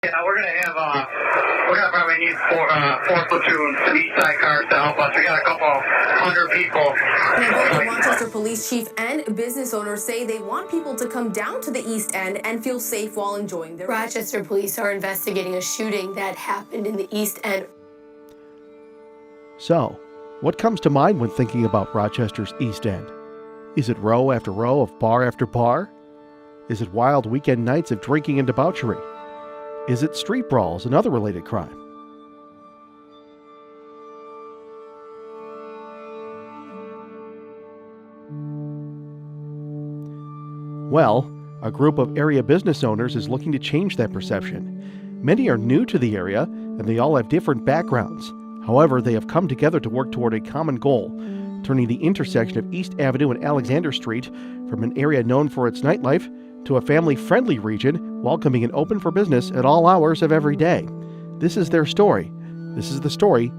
Yeah, we're gonna probably need four platoons to each side cars to help us. We got a couple hundred people. Both the Rochester police chief and business owners say they want people to come down to the East End and feel safe while enjoying their Rochester police are investigating a shooting that happened in the East End. So, what comes to mind when thinking about Rochester's East End? Is it row after row of bar after bar? Is it wild weekend nights of drinking and debauchery? Is it street brawls and other related crime? Well, a group of area business owners is looking to change that perception. Many are new to the area, and they all have different backgrounds. However, they have come together to work toward a common goal, turning the intersection of East Avenue and Alexander Street from an area known for its nightlife to a family-friendly region, welcoming and open for business at all hours of every day. This is their story. This is the story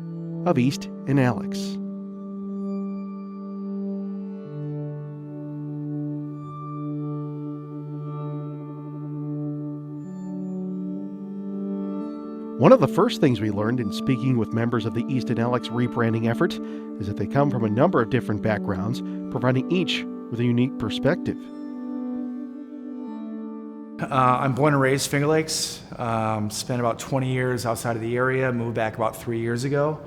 of East and Alex. One of the first things we learned in speaking with members of the East and Alex rebranding effort is that they come from a number of different backgrounds, providing each with a unique perspective. I'm born and raised Finger Lakes. Spent about 20 years outside of the area. Moved back about 3 years ago.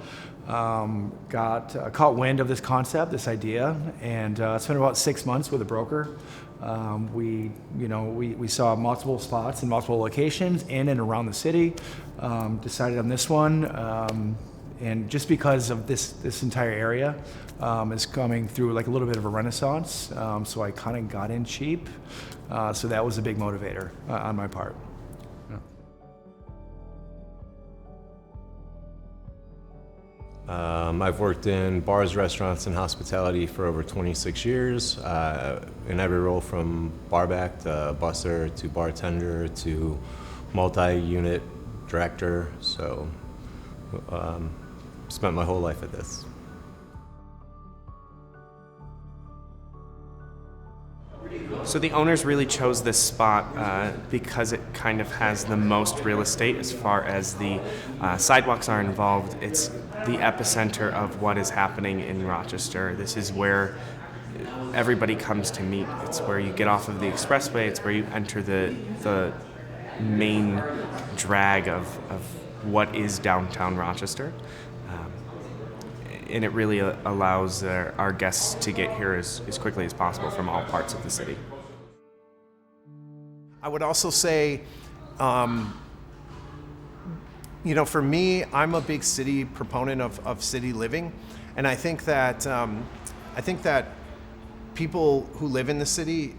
Caught wind of this concept, this idea, and spent about 6 months with a broker. We saw multiple spots in multiple locations in and around the city. Decided on this one, and just because of this entire area is coming through like a little bit of a renaissance, so I kind of got in cheap. So that was a big motivator on my part. I've worked in bars, restaurants, and hospitality for over 26 years, in every role from barback to busser to bartender to multi-unit director. So spent my whole life at this. So the owners really chose this spot because it kind of has the most real estate as far as the sidewalks are involved. It's the epicenter of what is happening in Rochester. This is where everybody comes to meet. It's where you get off of the expressway. It's where you enter the main drag of what is downtown Rochester. And it really allows our guests to get here as quickly as possible from all parts of the city. I would also say, for me, I'm a big city proponent of city living, and I think that people who live in the city,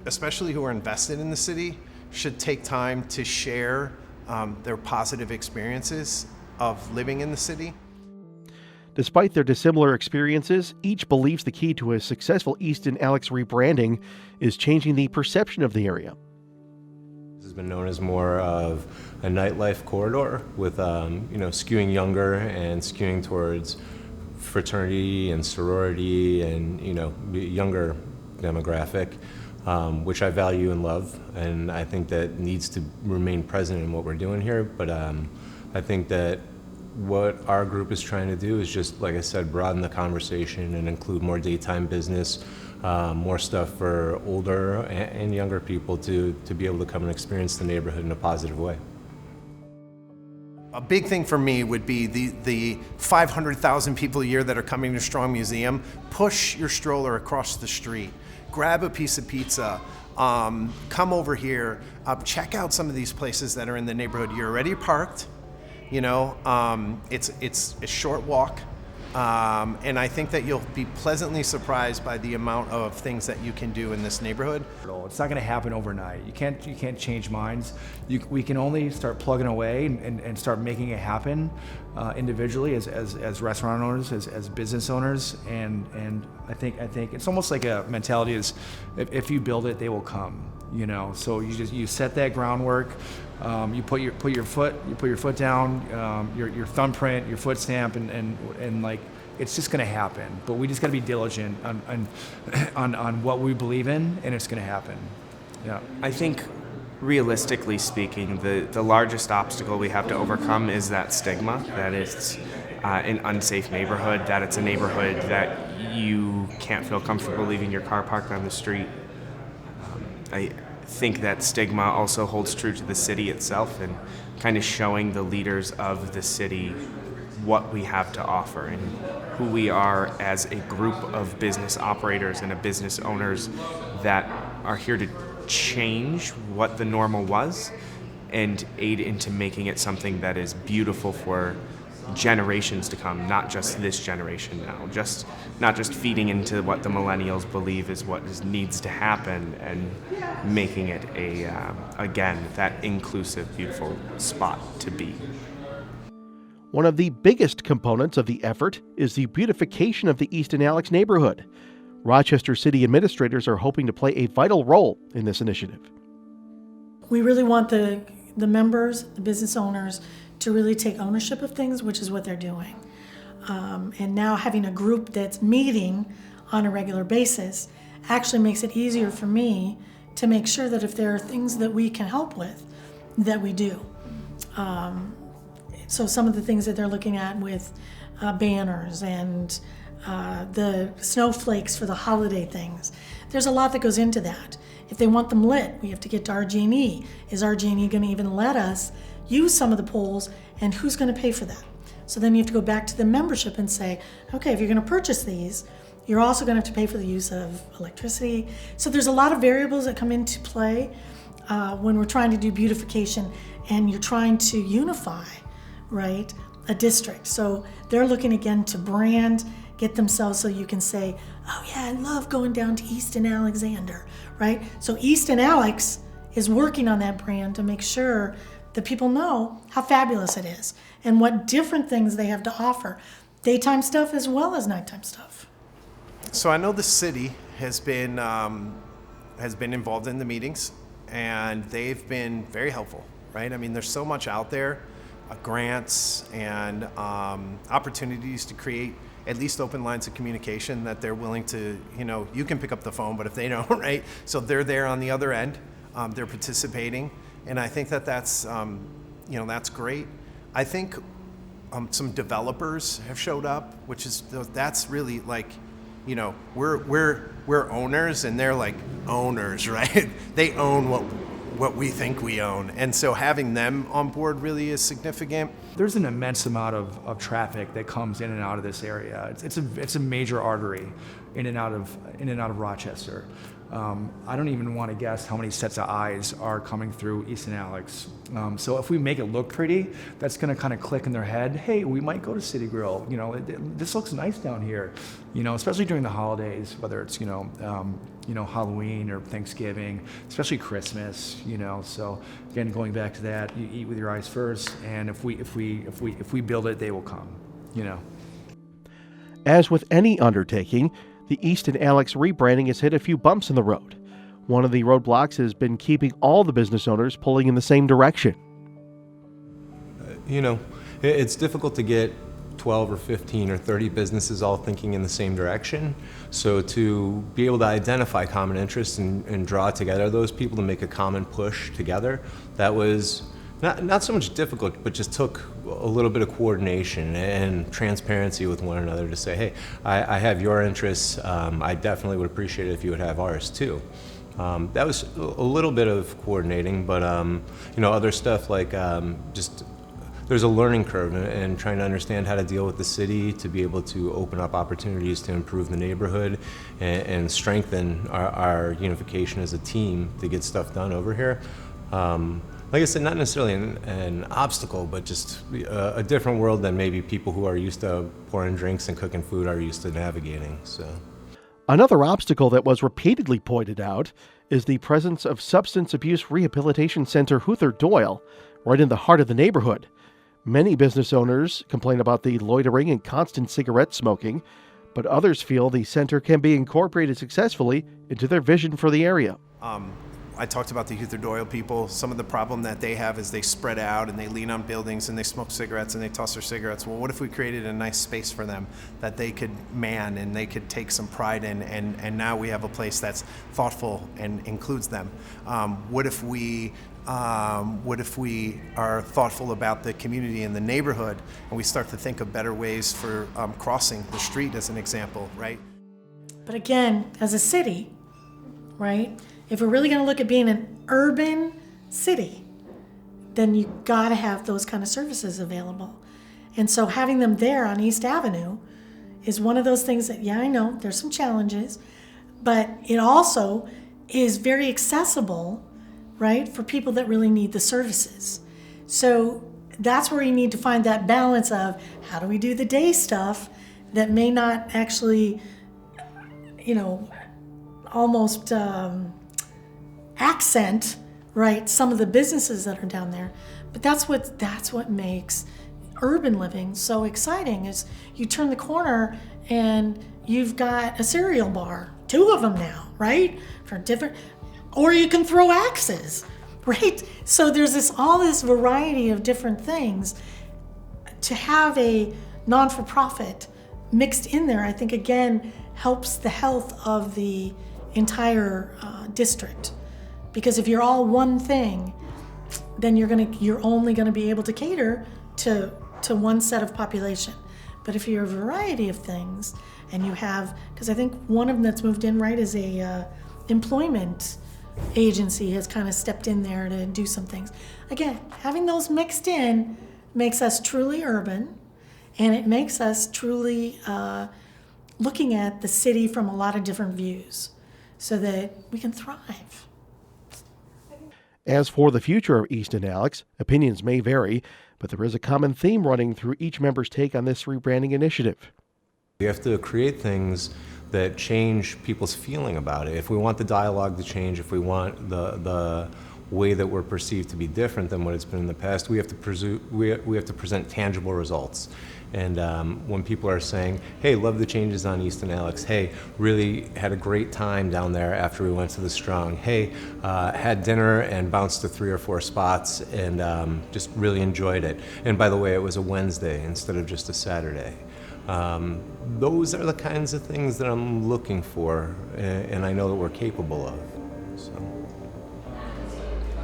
especially who are invested in the city, should take time to share their positive experiences of living in the city. Despite their dissimilar experiences, each believes the key to a successful East and Alex rebranding is changing the perception of the area. This has been known as more of a nightlife corridor with, skewing younger and skewing towards fraternity and sorority and, younger demographic, which I value and love. And I think that needs to remain present in what we're doing here. But I think that what our group is trying to do is just, like I said, broaden the conversation and include more daytime business, more stuff for older and younger people to be able to come and experience the neighborhood in a positive way. A big thing for me would be the 500,000 people a year that are coming to Strong Museum. Push your stroller across the street, grab a piece of pizza, come over here, check out some of these places that are in the neighborhood. You're already parked. It's a short walk, and I think that you'll be pleasantly surprised by the amount of things that you can do in this neighborhood. It's not going to happen overnight. You can't change minds. We can only start plugging away and start making it happen individually as restaurant owners, as business owners, and I think it's almost like a mentality is if you build it, they will come. So you set that groundwork. You put your foot down, your thumbprint, your foot stamp, and like it's just going to happen. But we just got to be diligent on what we believe in, and it's going to happen. Yeah. I think realistically speaking, the largest obstacle we have to overcome is that stigma, that it's an unsafe neighborhood, that it's a neighborhood that you can't feel comfortable leaving your car parked on the street. I think that stigma also holds true to the city itself, and kind of showing the leaders of the city what we have to offer and who we are as a group of business operators and business owners that are here to change what the normal was and aid into making it something that is beautiful for generations to come, not just this generation now, not just feeding into what the millennials believe is what needs to happen and making it again, that inclusive, beautiful spot to be. One of the biggest components of the effort is the beautification of the Easton Alex neighborhood. Rochester City administrators are hoping to play a vital role in this initiative. We really want the members, the business owners, to really take ownership of things, which is what they're doing. And now having a group that's meeting on a regular basis actually makes it easier for me to make sure that if there are things that we can help with, that we do. So some of the things that they're looking at with banners and the snowflakes for the holiday things, there's a lot that goes into that. If they want them lit, we have to get to RG&E. Is RG&E going to even let us use some of the poles, and who's going to pay for that? So then you have to go back to the membership and say, okay, if you're going to purchase these, you're also going to have to pay for the use of electricity. So there's a lot of variables that come into play when we're trying to do beautification and you're trying to unify, right, a district. So they're looking again to brand, get themselves so you can say, oh yeah, I love going down to Easton Alexander, right? So Easton Alex is working on that brand to make sure that people know how fabulous it is and what different things they have to offer, daytime stuff as well as nighttime stuff. So I know the city has been involved in the meetings, and they've been very helpful, right? I mean, there's so much out there, grants and opportunities to create at least open lines of communication that they're willing to, you can pick up the phone, but if they don't, right? So they're there on the other end, they're participating. And I think that's great. I think some developers have showed up, that's really like, we're owners and they're like owners, right? They own what we think we own. And so having them on board really is significant. There's an immense amount of traffic that comes in and out of this area. It's a major artery in and out of Rochester. I don't even want to guess how many sets of eyes are coming through Easton Alex. So if we make it look pretty, that's going to kind of click in their head. Hey, we might go to City Grill. This looks nice down here. Especially during the holidays, whether it's Halloween or Thanksgiving, especially Christmas. So again, going back to that, you eat with your eyes first, and if we build it, they will come. As with any undertaking, the Easton Alex rebranding has hit a few bumps in the road. One of the roadblocks has been keeping all the business owners pulling in the same direction. It's difficult to get 12 or 15 or 30 businesses all thinking in the same direction. So to be able to identify common interests and draw together those people to make a common push together, that was not so much difficult, but just took a little bit of coordination and transparency with one another to say, hey, I have your interests. I definitely would appreciate it if you would have ours too. That was a little bit of coordinating, but other stuff like there's a learning curve and trying to understand how to deal with the city to be able to open up opportunities to improve the neighborhood and strengthen our unification as a team to get stuff done over here. Like I said, not necessarily an obstacle, but just a different world than maybe people who are used to pouring drinks and cooking food are used to navigating. So, another obstacle that was repeatedly pointed out is the presence of Substance Abuse Rehabilitation Center Huther Doyle, right in the heart of the neighborhood. Many business owners complain about the loitering and constant cigarette smoking, but others feel the center can be incorporated successfully into their vision for the area. I talked about the Huther Doyle people. Some of the problem that they have is they spread out and they lean on buildings and they smoke cigarettes and they toss their cigarettes. Well, what if we created a nice space for them that they could man and they could take some pride in, and now we have a place that's thoughtful and includes them? What if we What if we are thoughtful about the community and the neighborhood, and we start to think of better ways for crossing the street, as an example, right? But again, as a city, right, if we're really going to look at being an urban city, then you got to have those kind of services available. And so having them there on East Avenue is one of those things that, yeah, I know there's some challenges, but it also is very accessible, right, for people that really need the services. So that's where you need to find that balance of how do we do the day stuff that may not actually, you know, almost accent, right, some of the businesses that are down there. But that's what makes urban living so exciting, is you turn the corner and you've got a cereal bar, 2 of them now, right, for different, or you can throw axes, right? So there's all this variety of different things. To have a non-for-profit mixed in there, I think, again, helps the health of the entire district. Because if you're all one thing, then you're only gonna be able to cater to one set of population. But if you're a variety of things, and you have, because I think one of them that's moved in, right, is a employment agency has kind of stepped in there to do some things. Again, having those mixed in makes us truly urban, and it makes us truly looking at the city from a lot of different views so that we can thrive. As for the future of Easton, Alex, opinions may vary, but there is a common theme running through each member's take on this rebranding initiative. We have to create things that change people's feeling about it. If we want the dialogue to change, if we want the way that we're perceived to be different than what it's been in the past, we have to present tangible results. And when people are saying, hey, love the changes on Easton, Alex, hey, really had a great time down there after we went to the Strong, hey, had dinner and bounced to 3 or 4 spots and just really enjoyed it. And by the way, it was a Wednesday instead of just a Saturday. Those are the kinds of things that I'm looking for, and I know that we're capable of.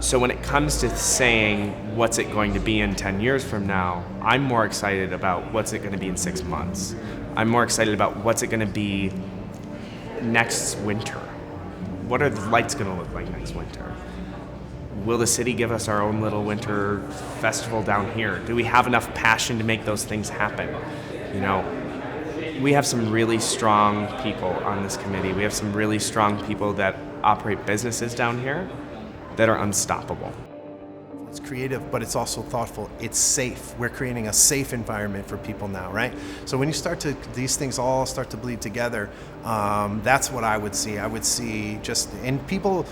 So when it comes to saying what's it going to be in 10 years from now, I'm more excited about what's it going to be in 6 months. I'm more excited about what's it going to be next winter. What are the lights going to look like next winter? Will the city give us our own little winter festival down here? Do we have enough passion to make those things happen? You know, we have some really strong people on this committee. We have some really strong people that operate businesses down here that are unstoppable. It's creative, but it's also thoughtful. It's safe. We're creating a safe environment for people now, right? So when these things all start to bleed together, that's what I would see. I would see and people,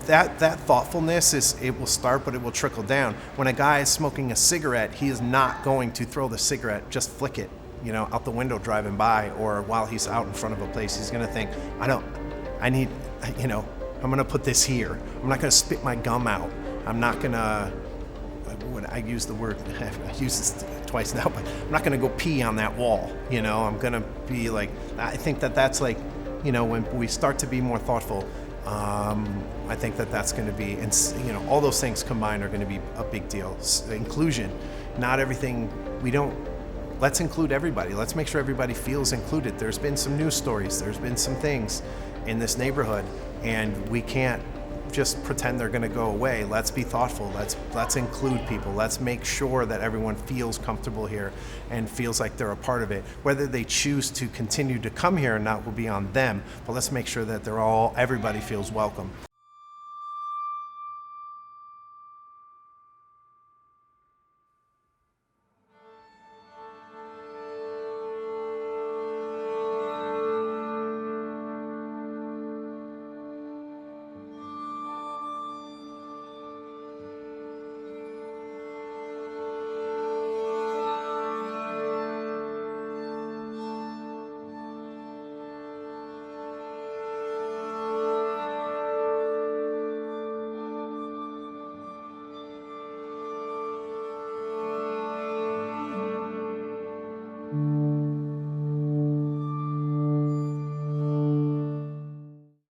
that thoughtfulness it will start, but it will trickle down. When a guy is smoking a cigarette, he is not going to throw the cigarette, just flick it, out the window driving by, or while he's out in front of a place. He's gonna think, I'm gonna put this here. I'm not gonna spit my gum out. I'm not gonna, I use the word, I use this twice now, but I'm not gonna go pee on that wall. I'm gonna be like, I think that's like, when we start to be more thoughtful, I think that's gonna be, and all those things combined are gonna be a big deal. Inclusion, not everything, let's include everybody. Let's make sure everybody feels included. There's been some news stories, there's been some things in this neighborhood, and we can't just pretend they're going to go away. Let's be thoughtful. Let's include people. Let's make sure that everyone feels comfortable here and feels like they're a part of it. Whether they choose to continue to come here or not will be on them, but let's make sure that everybody feels welcome.